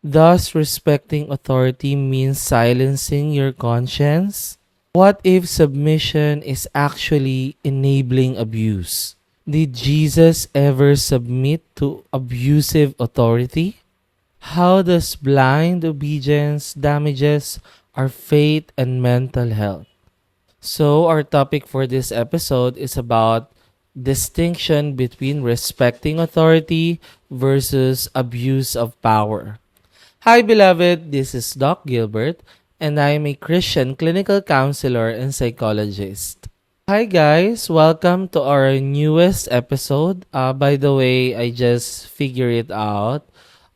Thus, respecting authority means silencing your conscience. What if submission is actually enabling abuse? Did Jesus ever submit to abusive authority? How does blind obedience damages our faith and mental health? So, our topic for this episode is about distinction between respecting authority versus abuse of power. Hi, beloved. This is Doc Gilbert, and I am a Christian clinical counselor and psychologist. Hi, guys. Welcome to our newest episode. By the way, I just figured it out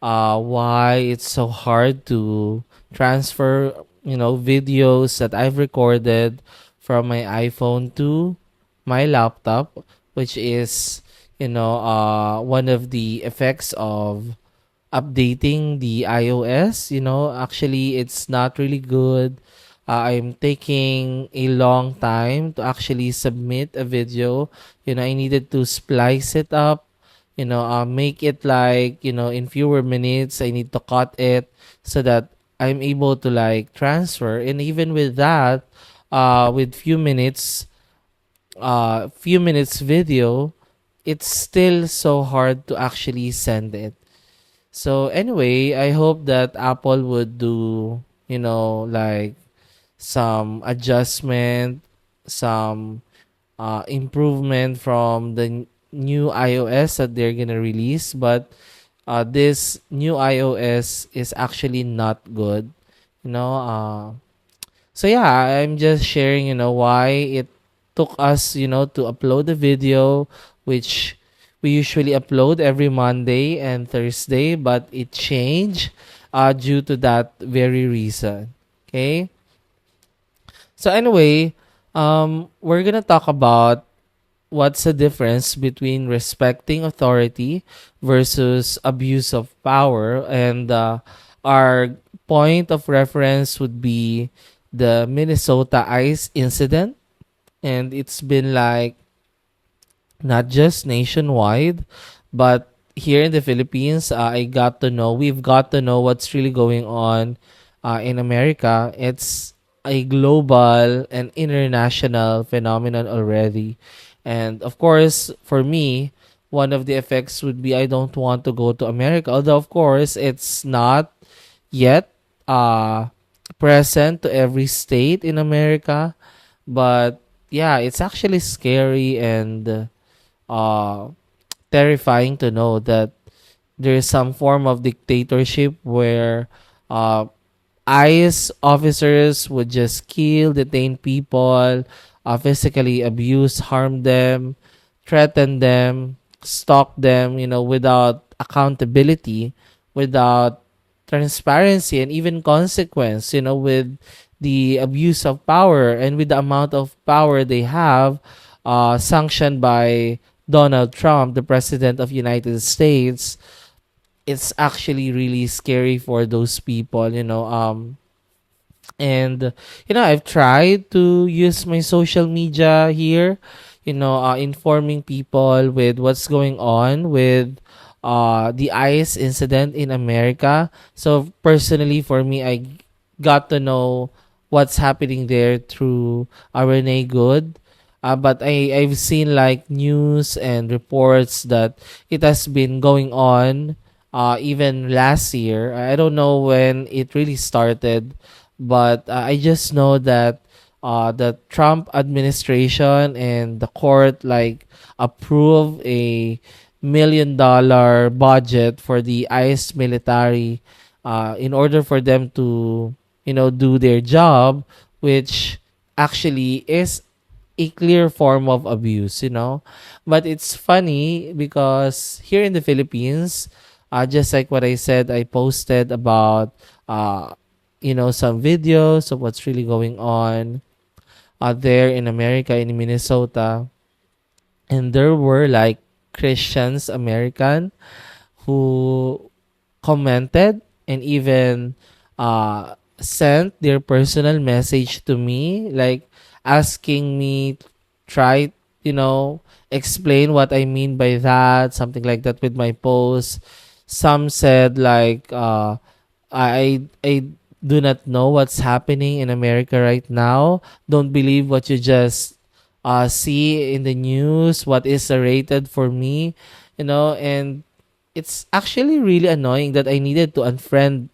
why it's so hard to transfer, videos that I've recorded from my iPhone to my laptop, which is, one of the effects of updating the iOS. Actually, it's not really good. I'm taking a long time to actually submit a video. I needed to splice it up, make it like, in fewer minutes. I need to cut it so that I'm able to like transfer. And even with that, with few minutes video, it's still so hard to actually send it. So anyway, I hope that Apple would do, like some adjustment, some improvement from the new iOS that they're gonna release. But this new iOS is actually not good, you know. So yeah, I'm just sharing, why it took us, to upload the video, which we usually upload every Monday and Thursday, but it changed due to that very reason. Okay. So anyway, we're gonna talk about what's the difference between respecting authority versus abuse of power, and our point of reference would be the Minnesota ICE incident, and it's been like not just nationwide, but here in the Philippines, we've got to know what's really going on in America. It's a global and international phenomenon already. And of course, for me, one of the effects would be I don't want to go to America. Although, of course, it's not yet uh, present to every state in America. But yeah, it's actually scary and uh, terrifying to know that there is some form of dictatorship where uh, ICE officers would just kill, detain people, physically abuse, harm them, threaten them, stalk them, without accountability, without transparency, and even consequence, with the abuse of power and with the amount of power they have, sanctioned by Donald Trump, the president of United States. It's actually really scary for those people, and I've tried to use my social media here, informing people with what's going on with the ICE incident in America. So personally, for me, I got to know what's happening there through Renee Good. But I've seen like news and reports that it has been going on even last year. I don't know when it really started, but I just know that the Trump administration and the court like approved a $1 million budget for the ICE military in order for them to do their job, which actually is a clear form of abuse. But it's funny because here in the Philippines, just like what I said, I posted about some videos of what's really going on there in America, in Minnesota. And there were like Christians, American, who commented and even sent their personal message to me, like asking me try, explain what I mean by that, something like that with my post. Some said like I do not know what's happening in America right now. Don't believe what you just see in the news. What is rated for me, and it's actually really annoying that I needed to unfriend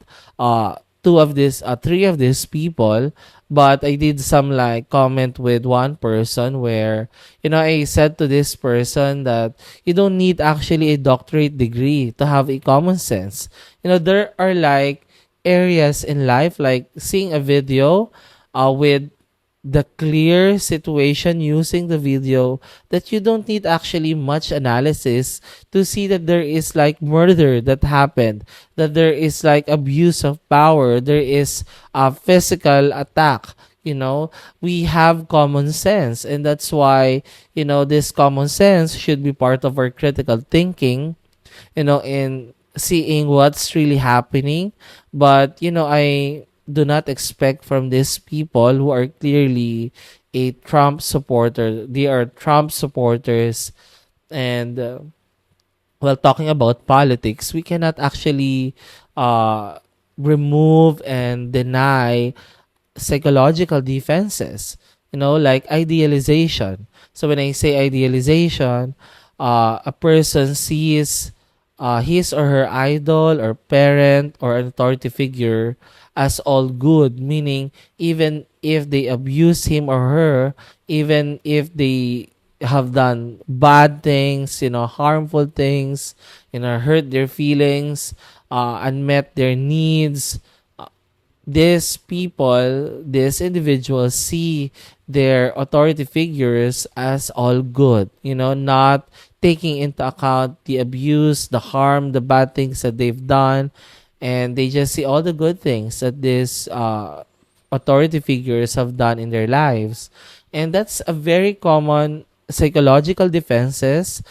three of these people. But I did some like comment with one person where I said to this person that you don't need actually a doctorate degree to have a common sense. There are like areas in life like seeing a video with the clear situation using the video that you don't need actually much analysis to see that there is like murder that happened, that there is like abuse of power, there is a physical attack. We have common sense, and that's why this common sense should be part of our critical thinking, in seeing what's really happening. But, I do not expect from these people who are clearly a Trump supporter. They are Trump supporters. And, well, talking about politics, we cannot actually uh, remove and deny psychological defenses, like idealization. So when I say idealization, a person sees his or her idol or parent or an authority figure as all good, meaning even if they abuse him or her, even if they have done bad things, harmful things, hurt their feelings, unmet their needs, these people, these individuals see their authority figures as all good, not taking into account the abuse, the harm, the bad things that they've done. And they just see all the good things that these authority figures have done in their lives. And that's a very common psychological defenses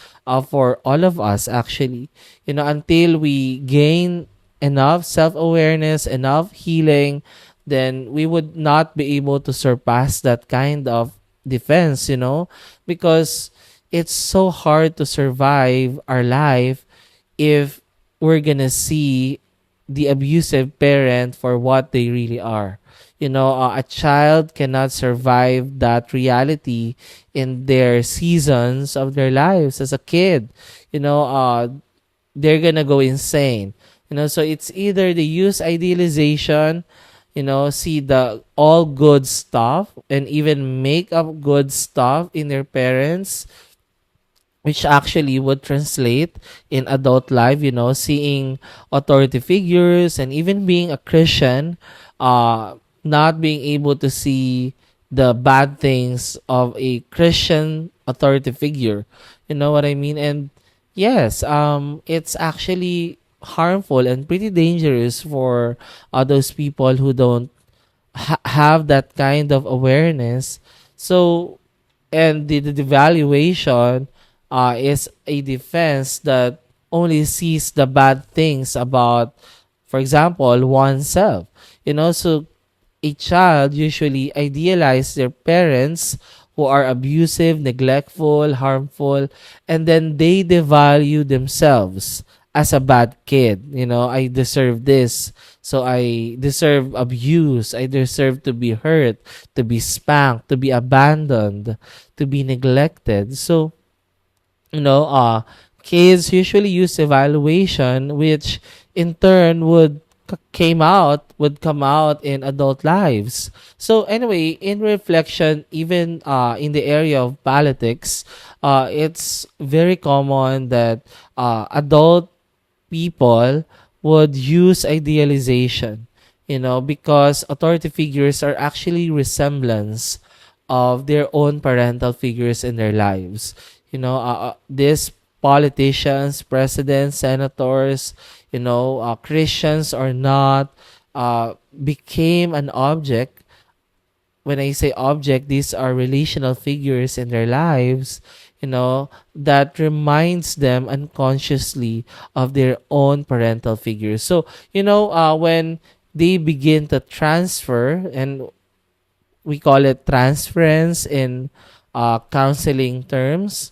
for all of us, actually. Until we gain enough self-awareness, enough healing, then we would not be able to surpass that kind of defense, because it's so hard to survive our life if we're gonna see the abusive parent for what they really are. A child cannot survive that reality in their seasons of their lives as a kid. They're gonna go insane. So it's either they use idealization, see the all good stuff and even make up good stuff in their parents, which actually would translate in adult life, seeing authority figures and even being a Christian, not being able to see the bad things of a Christian authority figure. You know what I mean? And yes, it's actually harmful and pretty dangerous for those people who don't have that kind of awareness. So, and the devaluation is a defense that only sees the bad things about, for example, oneself. So a child usually idealize their parents who are abusive, neglectful, harmful, and then they devalue themselves as a bad kid. I deserve this. So I deserve abuse. I deserve to be hurt, to be spanked, to be abandoned, to be neglected. So, kids usually use evaluation, which in turn would come out in adult lives. So anyway, in reflection, even in the area of politics, it's very common that adult people would use idealization, because authority figures are actually resemblance of their own parental figures in their lives. These politicians, presidents, senators, Christians or not, became an object. When I say object, these are relational figures in their lives, that reminds them unconsciously of their own parental figures. So, when they begin to transfer, and we call it transference in counseling terms,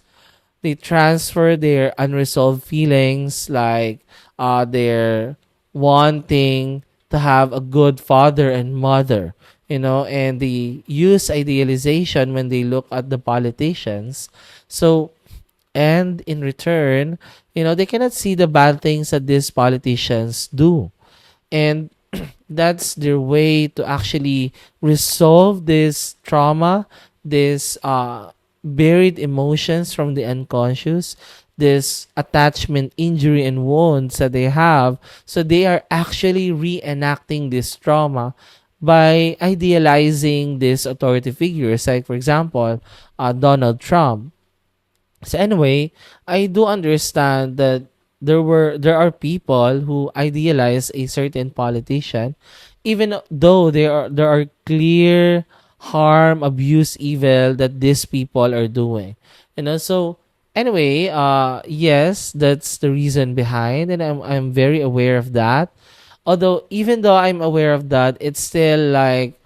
they transfer their unresolved feelings, like they're wanting to to have a good father and mother, and they use idealization when they look at the politicians. So, and in return, they cannot see the bad things that these politicians do. And that's their way to actually resolve this trauma, this buried emotions from the unconscious, this attachment injury and wounds that they have. So they are actually reenacting this trauma by idealizing these authority figures, like for example, Donald Trump. So anyway, I do understand that there are people who idealize a certain politician, even though there are clear harm, abuse, evil that these people are doing. So anyway, yes, that's the reason behind, and I'm very aware of that. Although even though I'm aware of that, it's still like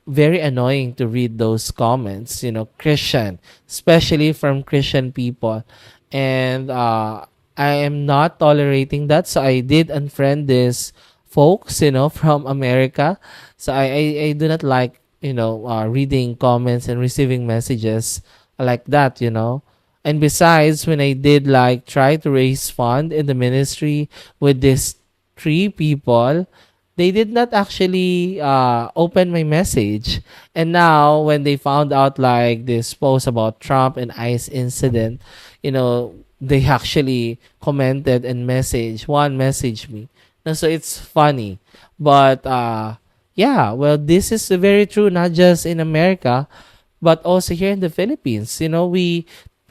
very annoying to read those comments, Christian, especially from Christian people. And I am not tolerating that, so I did unfriend these folks, from America. So I do not like, reading comments and receiving messages like that. And besides, when I did like try to raise fund in the ministry with these three people, they did not actually open my message. And now when they found out like this post about Trump and ICE incident, they actually commented and messaged me. Now, so it's funny. But yeah, well, this is very true, not just in America, but also here in the Philippines. We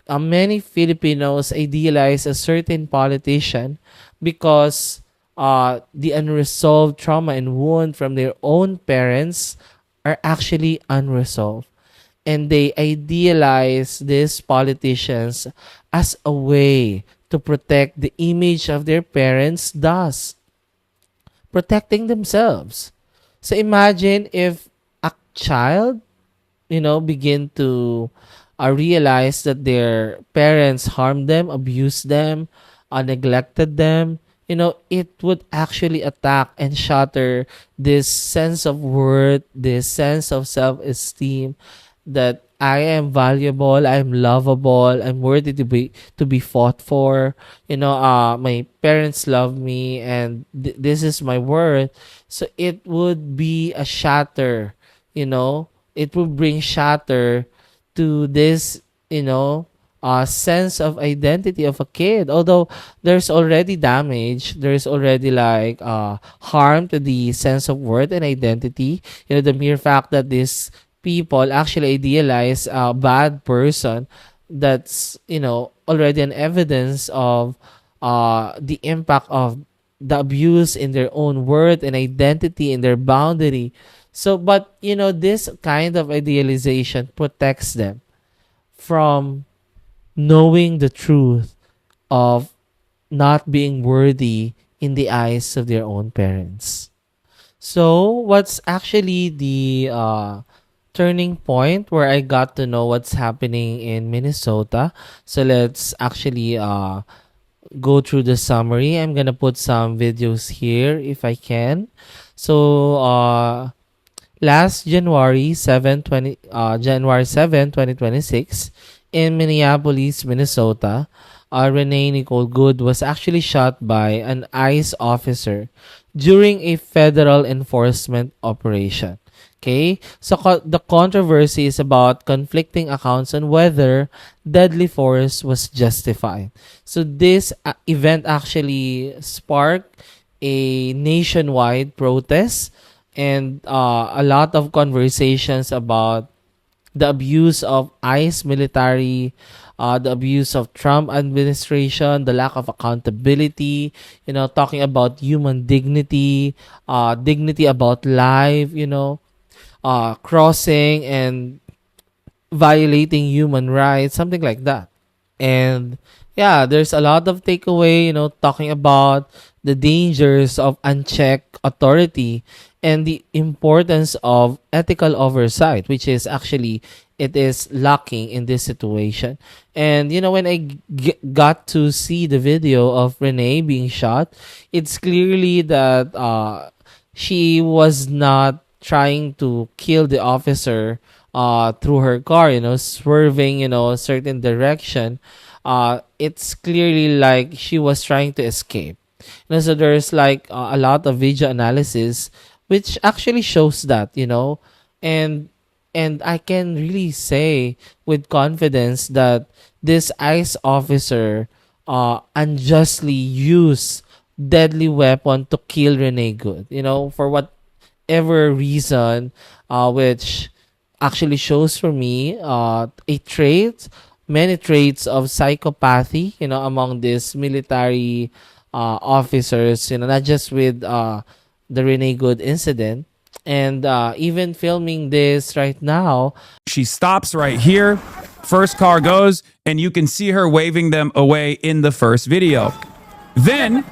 many Filipinos idealize a certain politician because the unresolved trauma and wound from their own parents are actually unresolved. And they idealize these politicians as a way to protect the image of their parents, thus protecting themselves. So imagine if a child, begin to realize that their parents harmed them, abused them, neglected them. It would actually attack and shatter this sense of worth, this sense of self-esteem, that I am valuable, I'm lovable, I'm worthy to be fought for. My parents love me, and this is my worth. So it would be a shatter. It would bring shatter to this, sense of identity of a kid. Although there's already damage, there's already like harm to the sense of worth and identity. The mere fact that these people actually idealize a bad person, that's already an evidence of the impact of the abuse in their own worth and identity in their boundary. So, but this kind of idealization protects them from knowing the truth of not being worthy in the eyes of their own parents. So, what's actually the turning point where I got to know what's happening in Minnesota? So, let's actually go through the summary. I'm gonna put some videos here if I can. So, last January 7, 2026, in Minneapolis, Minnesota, Renee Nicole Good was actually shot by an ICE officer during a federal enforcement operation. Okay, so the controversy is about conflicting accounts on whether deadly force was justified. So this event actually sparked a nationwide protest and a lot of conversations about the abuse of ICE military, the abuse of Trump administration, the lack of accountability, talking about human dignity, dignity about life, crossing and violating human rights, something like that. And yeah, there's a lot of takeaway, talking about the dangers of unchecked authority and the importance of ethical oversight, which is actually it is lacking in this situation. And when I got to see the video of Renee being shot, it's clearly that she was not trying to kill the officer through her car, swerving, a certain direction. It's clearly like she was trying to escape. So there's like a lot of video analysis which actually shows that, and I can really say with confidence that this ICE officer unjustly used deadly weapon to kill Renee Good, for whatever reason, which actually shows for me many traits of psychopathy, among these military officers, not just with the Renee Good incident. And even filming this right now. She stops right here. First car goes, and you can see her waving them away in the first video. Then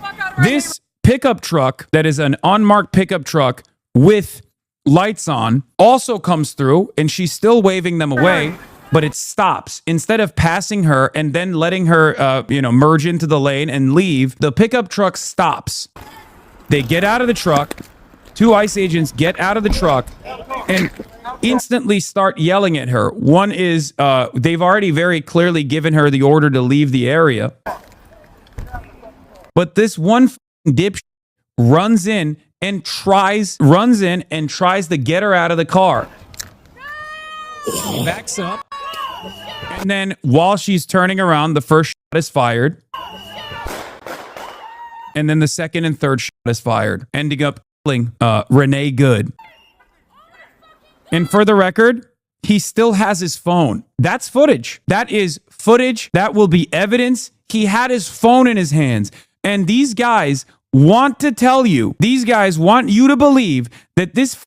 this pickup truck that is an unmarked pickup truck with lights on also comes through, and she's still waving them away, but it stops. Instead of passing her and then letting her merge into the lane and leave, the pickup truck stops. They get out of the truck. Two ICE agents get out of the truck and instantly start yelling at her. One is, they've already very clearly given her the order to leave the area. But this one dipshit runs in and tries to get her out of the car. Backs up. And then while she's turning around, the first shot is fired. And then the second and third shot is fired, ending up killing Renee Good. And for the record, he still has his phone. That's footage. That is footage. That will be evidence. He had his phone in his hands. And these guys want to tell you, these guys want you to believe that this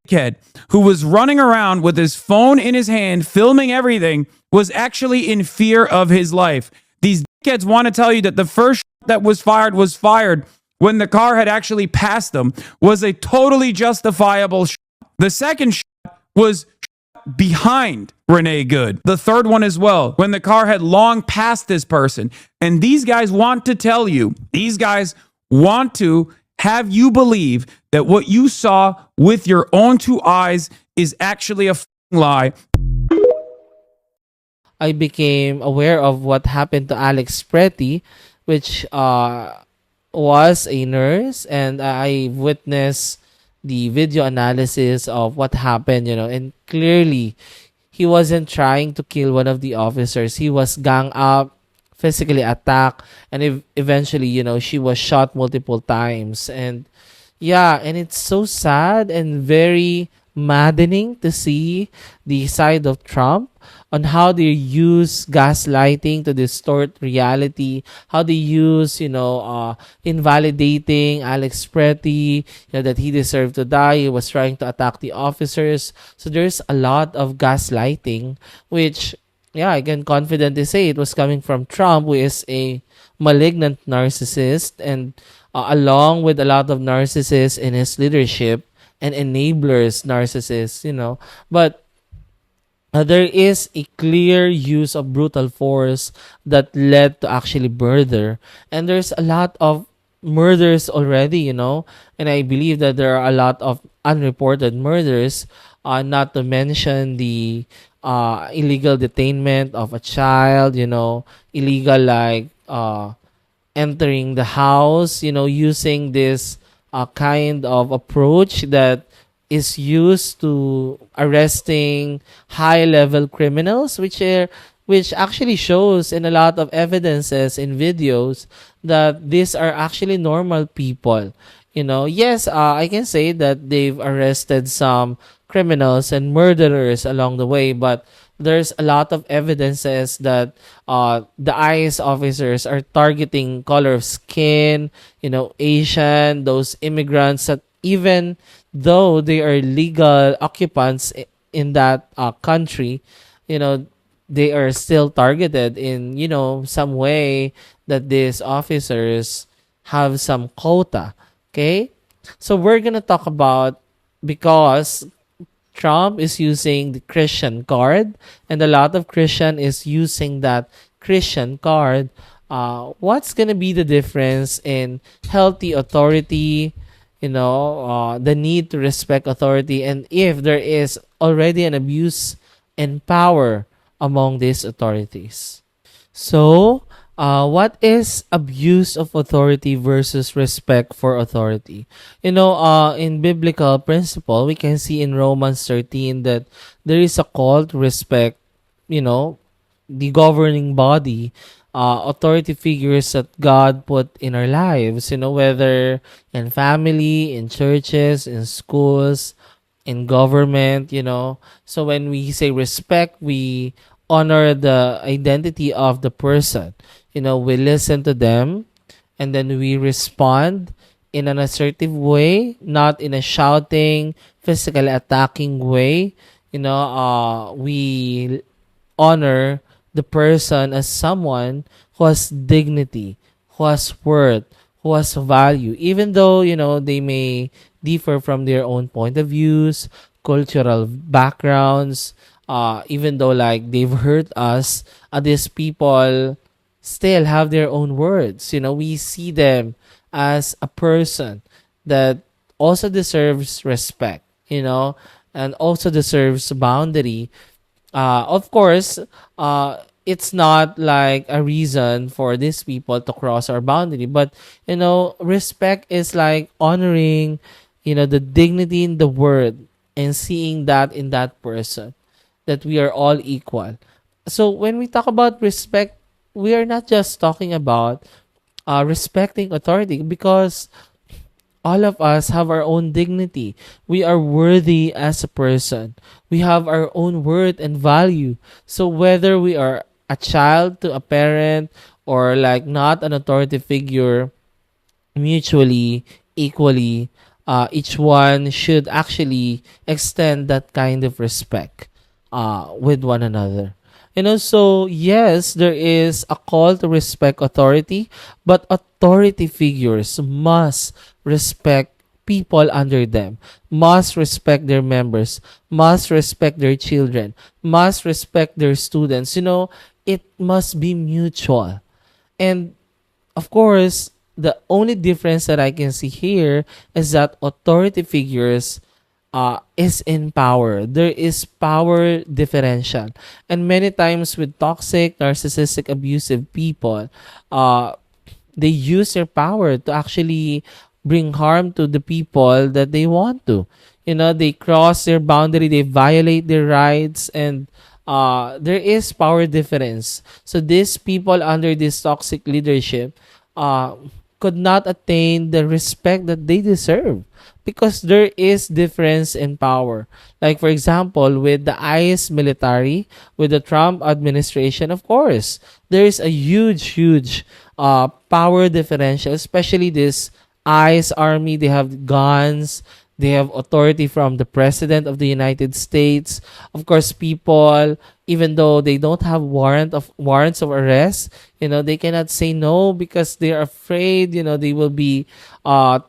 kid who was running around with his phone in his hand, filming everything, was actually in fear of his life. These kids want to tell you that the first shot that was fired when the car had actually passed them, was a totally justifiable shot. The second shot was behind Renee Good. The third one as well, when the car had long passed this person. And these guys want to tell you, these guys want to have you believe that what you saw with your own two eyes is actually a lie. I became aware of what happened to Alex Pretty, which was a nurse, and I witnessed the video analysis of what happened, and clearly he wasn't trying to kill one of the officers. He was gang up, physically attacked, and eventually, she was shot multiple times. And yeah, and it's so sad and very maddening to see the side of Trump on how they use gaslighting to distort reality, how they use, invalidating Alex Pretty, that he deserved to die, he was trying to attack the officers. So there's a lot of gaslighting, which, yeah, I can confidently say it was coming from Trump, who is a malignant narcissist, and along with a lot of narcissists in his leadership and enablers narcissists, but there is a clear use of brutal force that led to actually murder. And there's a lot of murders already, and I believe that there are a lot of unreported murders, not to mention the illegal detainment of a child, illegal like entering the house, using this kind of approach that is used to arresting high-level criminals, which actually shows in a lot of evidences in videos that these are actually normal people. Yes, I can say that they've arrested some criminals and murderers along the way, but there's a lot of evidences that the ICE officers are targeting color of skin, Asian, those immigrants that even though they are legal occupants in that country, they are still targeted in, some way that these officers have some quota. Okay? So we're going to talk about, because Trump is using the Christian card and a lot of Christian is using that Christian card, what's going to be the difference in healthy authority, the need to respect authority, and if there is already an abuse and power among these authorities. So, what is abuse of authority versus respect for authority? In biblical principle, we can see in Romans 13 that there is a call to respect, you know, the governing body, authority figures that God put in our lives, whether in family, in churches, in schools, in government, So when we say respect, we honor the identity of the person. We listen to them, and then we respond in an assertive way, not in a shouting, physically attacking way. We honor the person as someone who has dignity, who has worth, who has value, even though, they may differ from their own point of views, cultural backgrounds, even though like they've hurt us, these people still have their own words. We see them as a person that also deserves respect, and also deserves boundary. Of course, it's not like a reason for these people to cross our boundary, but respect is like honoring, the dignity in the word, and seeing that in that person, that we are all equal. So when we talk about respect, we are not just talking about respecting authority, because all of us have our own dignity. We are worthy as a person. We have our own worth and value. So whether we are a child to a parent, or like not an authority figure, mutually, equally, each one should actually extend that kind of respect with one another. So yes, there is a call to respect authority, but authority figures must respect people under them, must respect their members, must respect their children, must respect their students. It must be mutual. And of course, the only difference that I can see here is that authority figures is in power. There is power differential. And many times with toxic, narcissistic, abusive people, they use their power to actually bring harm to the people that they want to. They cross their boundary, they violate their rights, and there is power difference. So these people under this toxic leadership could not attain the respect that they deserve, because there is difference in power. Like for example, with the ICE military, with the Trump administration, of course, there is a huge power differential, especially this ICE army. They have guns, they have authority from the president of the United States. Of course, people, even though they don't have warrants of arrest, they cannot say no, because they are afraid, they will be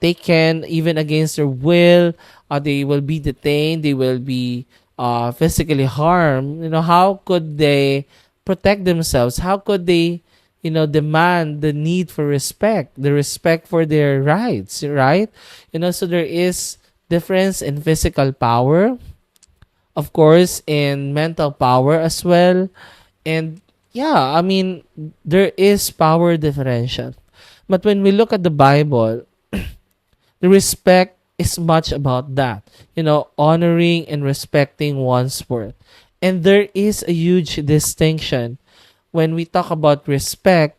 taken even against their will. They will be detained. They will be physically harmed. How could they protect themselves? How could they, demand the need for respect, the respect for their rights, right? So there is difference in physical power, of course, in mental power as well. And yeah, I mean, there is power differential. But when we look at the Bible, the respect is much about that, honoring and respecting one's worth. And there is a huge distinction when we talk about respect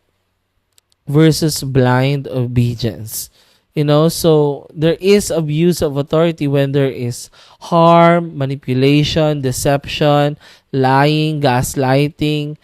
versus blind obedience. So there is abuse of authority when there is harm, manipulation, deception, lying, gaslighting,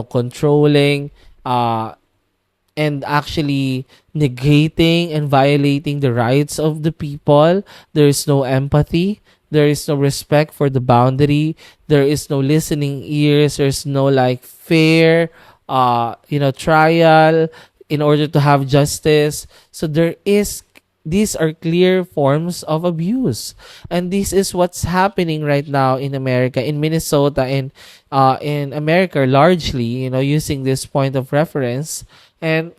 controlling, and actually negating and violating the rights of the people. There is no empathy. There is no respect for the boundary. There is no listening ears. There's no like fair, trial in order to have justice. So these are clear forms of abuse. And this is what's happening right now in America, in Minnesota, and in America largely, using this point of reference. And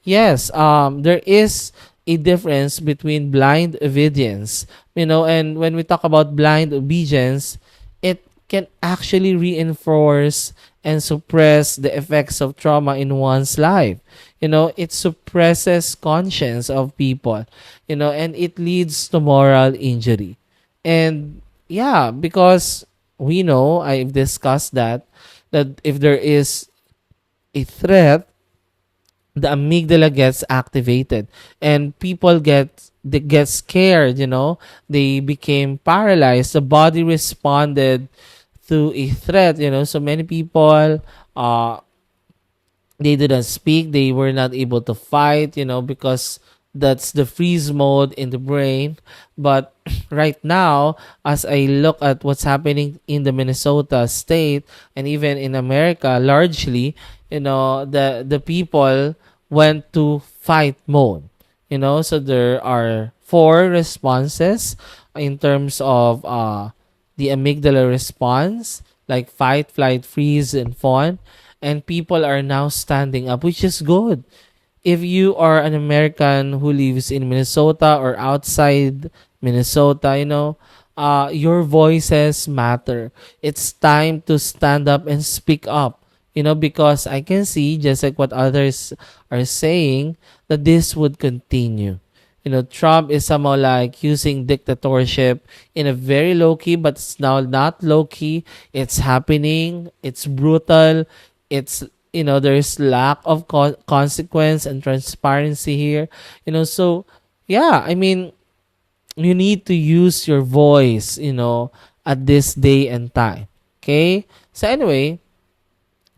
yes, there is a difference between blind obedience, and when we talk about blind obedience, it can actually reinforce and suppress the effects of trauma in one's life. It suppresses conscience of people, and it leads to moral injury. And yeah, because we know, I've discussed that if there is a threat, the amygdala gets activated and people they get scared. They became paralyzed. The body responded to a threat. So many people, uh they didn't speak, they were not able to fight, because that's the freeze mode in the brain. But right now, as I look at what's happening in the Minnesota state and even in America largely, the people went to fight mode. So there are four responses in terms of the amygdala response, like fight, flight, freeze, and fawn. And people are now standing up, which is good. If you are an American who lives in Minnesota or outside Minnesota, your voices matter. It's time to stand up and speak up, because I can see, just like what others are saying, that this would continue. Trump is somehow like using dictatorship in a very low key, but it's now not low key. It's happening. It's brutal. It's, there's lack of consequence and transparency here. So yeah, I mean, you need to use your voice, at this day and time. Okay. So anyway,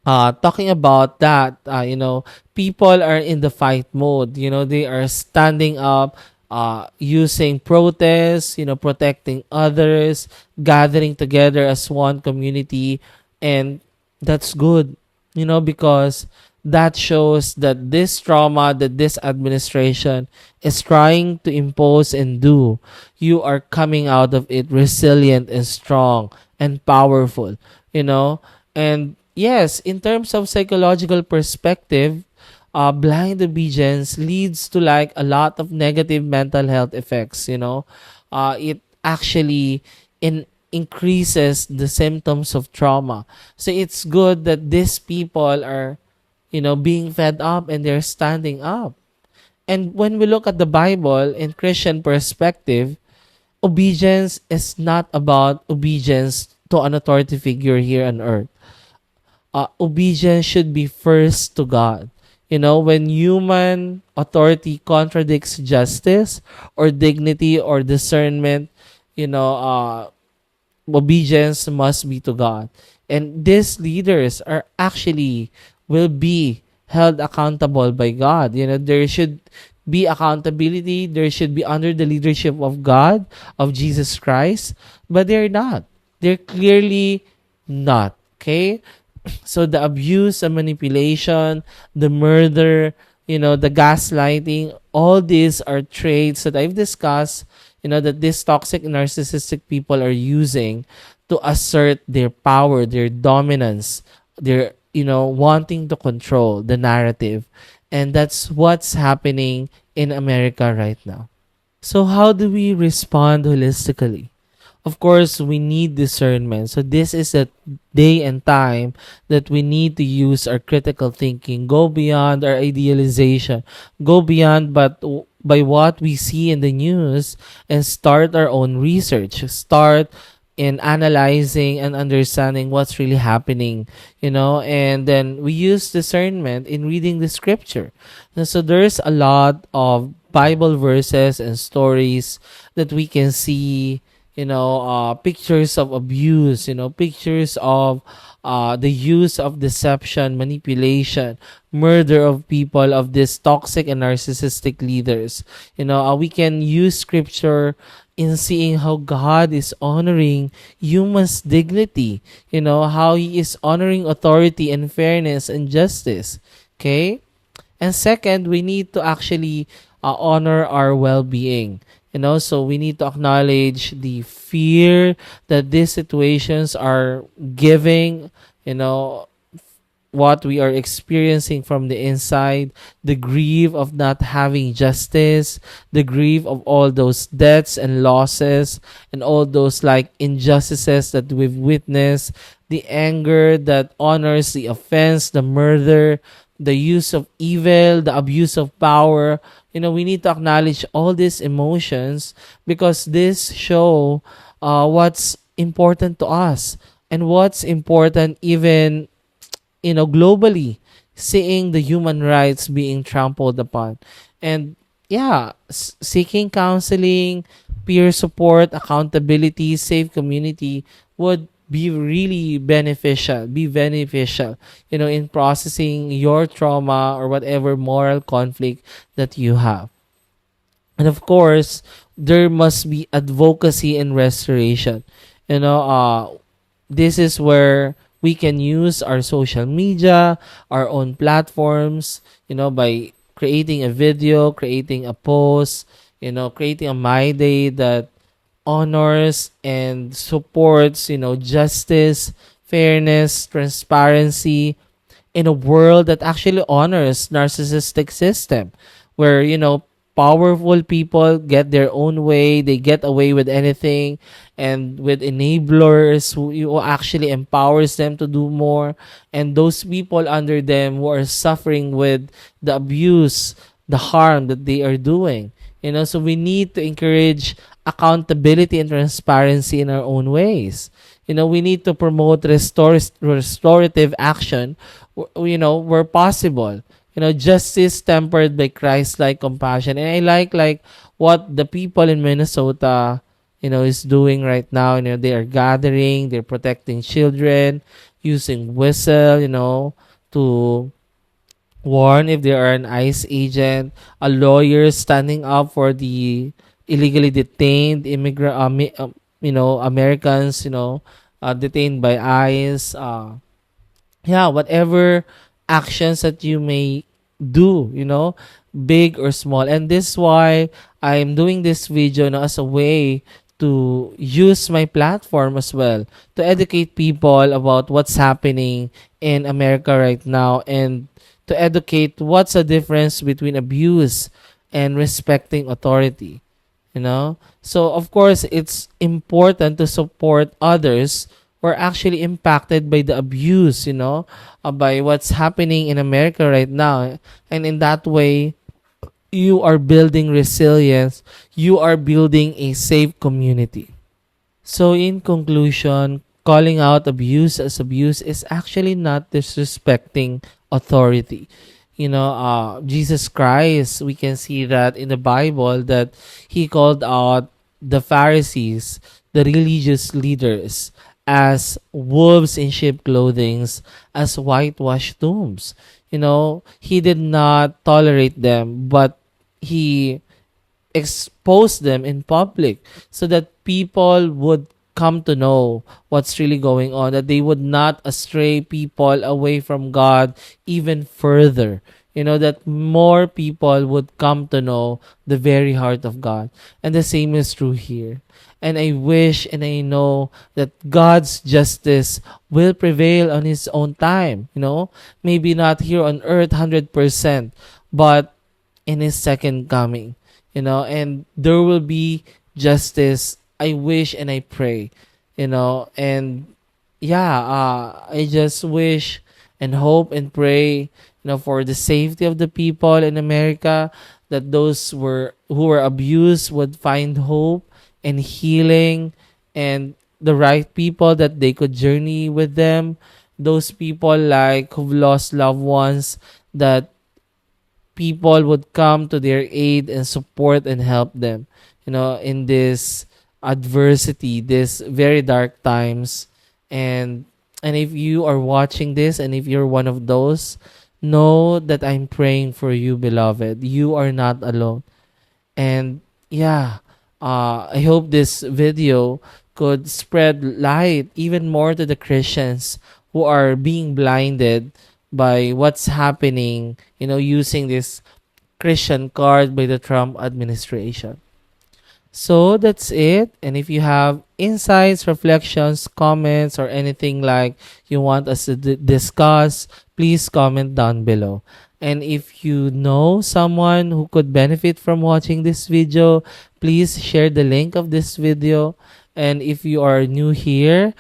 talking about that, people are in the fight mode. They are standing up, using protests, protecting others, gathering together as one community. And that's good, because that shows that this trauma that this administration is trying to impose and do, you are coming out of it resilient and strong and powerful, and yes, in terms of psychological perspective, blind obedience leads to like a lot of negative mental health effects. It actually increases the symptoms of trauma. So it's good that these people are, being fed up and they're standing up. And when we look at the Bible in Christian perspective, obedience is not about obedience to an authority figure here on earth. Obedience should be first to God. When human authority contradicts justice or dignity or discernment, obedience must be to God. And these leaders are actually will be held accountable by God. There should be accountability. There should be under the leadership of God, of Jesus Christ, but they're not. They're clearly not. Okay? So the abuse, the manipulation, the murder, the gaslighting, all these are traits that I've discussed, that these toxic narcissistic people are using to assert their power, their dominance, their, wanting to control the narrative. And that's what's happening in America right now. So how do we respond holistically? Of course, we need discernment. So this is a day and time that we need to use our critical thinking, go beyond our idealization, go beyond but by what we see in the news, and start our own research. Start in analyzing and understanding what's really happening, and then we use discernment in reading the scripture. And so there's a lot of Bible verses and stories that we can see, pictures of abuse, pictures of the use of deception, manipulation, murder of people, of these toxic and narcissistic leaders. We can use scripture in seeing how God is honoring human's dignity, how He is honoring authority and fairness and justice. Okay? And second, we need to actually honor our well-being. So we need to acknowledge the fear that these situations are giving, what we are experiencing from the inside, the grief of not having justice, the grief of all those deaths and losses, and all those like injustices that we've witnessed, the anger that honors the offense, the murder, the use of evil, the abuse of power. We need to acknowledge all these emotions because this show what's important to us and what's important even globally, seeing the human rights being trampled upon. And yeah, seeking counseling, peer support, accountability, safe community would be beneficial in processing your trauma or whatever moral conflict that you have. And of course, there must be advocacy and restoration. This is where we can use our social media, our own platforms, by creating a video, creating a post, creating a My Day that honors and supports, justice, fairness, transparency in a world that actually honors narcissistic system where, powerful people get their own way, they get away with anything, and with enablers who actually empowers them to do more, and those people under them who are suffering with the abuse, the harm that they are doing. So we need to encourage accountability and transparency in our own ways. We need to promote restorative action, where possible. Justice tempered by Christ-like compassion. And I like what the people in Minnesota, is doing right now. They are gathering, they're protecting children, using whistle, to warn if they are an ICE agent, a lawyer standing up for the illegally detained immigrant, Americans, detained by ICE. Yeah, whatever actions that you may do, big or small. And this is why I'm doing this video as a way to use my platform as well to educate people about what's happening in America right now, and to educate what's the difference between abuse and respecting authority. So of course it's important to support others who are actually impacted by the abuse, by what's happening in America right now. And in that way, you are building resilience, you are building a safe community. So in conclusion, calling out abuse as abuse is actually not disrespecting authority. Jesus Christ, we can see that in the Bible that he called out the Pharisees, the religious leaders, as wolves in sheep clothing, as whitewashed tombs. He did not tolerate them, but he exposed them in public so that people would come to know what's really going on, that they would not astray people away from God even further. That more people would come to know the very heart of God. And the same is true here. And I wish and I know that God's justice will prevail on his own time. Maybe not here on earth 100%, but in his second coming. And there will be justice. I wish and I pray, and yeah, I just wish and hope and pray, for the safety of the people in America, that those who were abused would find hope and healing, and the right people that they could journey with them. Those people like who've lost loved ones, that people would come to their aid and support and help them, in this adversity, this very dark times. And if you are watching this, and if you're one of those, know that I'm praying for you, beloved. You are not alone. And yeah, I hope this video could spread light even more to the Christians who are being blinded by what's happening, using this Christian card by the Trump administration. So that's it. And if you have insights, reflections, comments, or anything like you want us to discuss, please comment down below. And if you know someone who could benefit from watching this video, please share the link of this video. And if you are new here,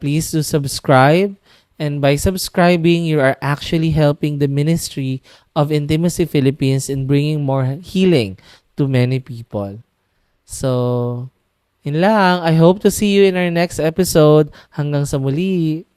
please do subscribe. And by subscribing, you are actually helping the Ministry of Intimacy Philippines in bringing more healing to many people. So, yun lang. I hope to see you in our next episode. Hanggang sa muli.